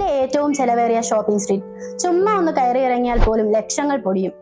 ലോകത്തിലെ ഏറ്റവും ചെലവേറിയ ഷോപ്പിംഗ് സ്ട്രീറ്റ്. ചുമ്മാ ഒന്ന് കയറി ഇറങ്ങിയാൽ പോലും ലക്ഷങ്ങൾ പൊടിയും.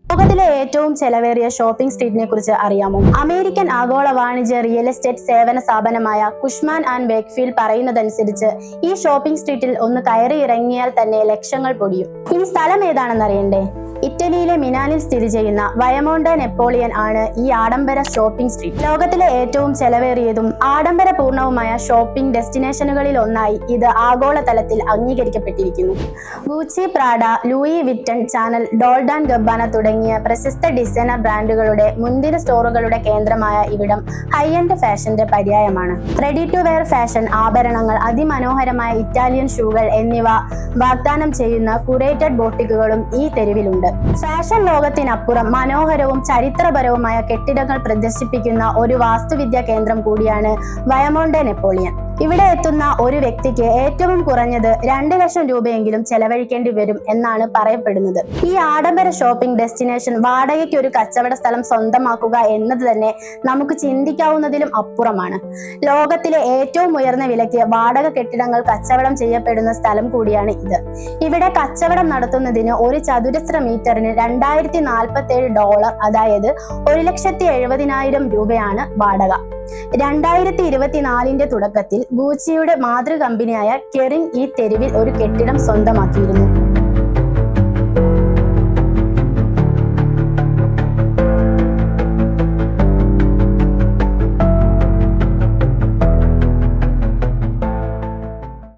ലോകത്തിലെ ഏറ്റവും ചെലവേറിയ ഷോപ്പിംഗ് സ്ട്രീറ്റിനെ കുറിച്ച് അറിയാമോ? അമേരിക്കൻ ആഗോള വാണിജ്യ റിയൽ എസ്റ്റേറ്റ് സേവന സ്ഥാപനമായ കുഷ്മാൻ ആൻഡ് വേക്ക്ഫീൽഡ് പറയുന്നതനുസരിച്ച് ഈ ഷോപ്പിംഗ് സ്ട്രീറ്റിൽ ഒന്ന് കയറി ഇറങ്ങിയാൽ തന്നെ ലക്ഷങ്ങൾ പൊടിയും. ഇനി സ്ഥലം ഏതാണെന്ന് അറിയണ്ടേ? ഇറ്റലിയിലെ മിലാനിൽ സ്ഥിതി ചെയ്യുന്ന വയമോണ്ടെ നെപ്പോളിയൻ ആണ് ഈ ആഡംബര ഷോപ്പിംഗ് സ്ട്രീറ്റ്. ലോകത്തിലെ ഏറ്റവും ചെലവേറിയതും ആഡംബരപൂർണവുമായ ഷോപ്പിംഗ് ഡെസ്റ്റിനേഷനുകളിൽ ഒന്നായി ഇത് ആഗോളതലത്തിൽ അംഗീകരിക്കപ്പെട്ടിരിക്കുന്നു. Gucci, Prada, Louis Vuitton, Chanel, Dolce Gabbana തുടങ്ങിയ പ്രശസ്ത ഡിസൈനർ ബ്രാൻഡുകളുടെ മുൻനിര സ്റ്റോറുകളുടെ കേന്ദ്രമായ ഇവിടം ഹൈ എൻഡ് ഫാഷന്റെ പര്യായമാണ്. റെഡി ടു വെയർ ഫാഷൻ, ആഭരണങ്ങൾ, അതിമനോഹരമായ ഇറ്റാലിയൻ ഷൂകൾ എന്നിവ വാഗ്ദാനം ചെയ്യുന്ന കുറേറ്റഡ് ബോട്ടിക്കുകളും ഈ തെരുവിലുണ്ട്. ഫാഷൻ ലോകത്തിനപ്പുറം മനോഹരവും ചരിത്രപരവുമായ കെട്ടിടങ്ങൾ പ്രദർശിപ്പിക്കുന്ന ഒരു വാസ്തുവിദ്യാ കേന്ദ്രം കൂടിയാണ് വയമോണ്ടെ നെപ്പോളിയൻ. ഇവിടെ എത്തുന്ന ഒരു വ്യക്തിക്ക് ഏറ്റവും കുറഞ്ഞത് 2 ലക്ഷം രൂപയെങ്കിലും ചെലവഴിക്കേണ്ടി വരും എന്നാണ് പറയപ്പെടുന്നത്. ഈ ആഡംബര ഷോപ്പിംഗ് ഡെസ്റ്റിനേഷൻ വാടകയ്ക്ക് ഒരു കച്ചവട സ്ഥലം സ്വന്തമാക്കുക എന്നത് തന്നെ നമുക്ക് ചിന്തിക്കാവുന്നതിലും അപ്പുറമാണ്. ലോകത്തിലെ ഏറ്റവും ഉയർന്ന വിലയ്ക്ക് വാടക കെട്ടിടങ്ങൾ കച്ചവടം ചെയ്യപ്പെടുന്ന സ്ഥലം കൂടിയാണ് ഇത്. ഇവിടെ കച്ചവടം നടത്തുന്നതിന് ഒരു ചതുരശ്ര മീറ്ററിന് $2047, അതായത് 1,70,000 രൂപയാണ് വാടക. 2024 തുടക്കത്തിൽ ഗൂച്ചിയുടെ മാതൃ കമ്പനിയായ കെറിംഗ് ഈ തെരുവിൽ ഒരു കെട്ടിടം സ്വന്തമാക്കിയിരുന്നു.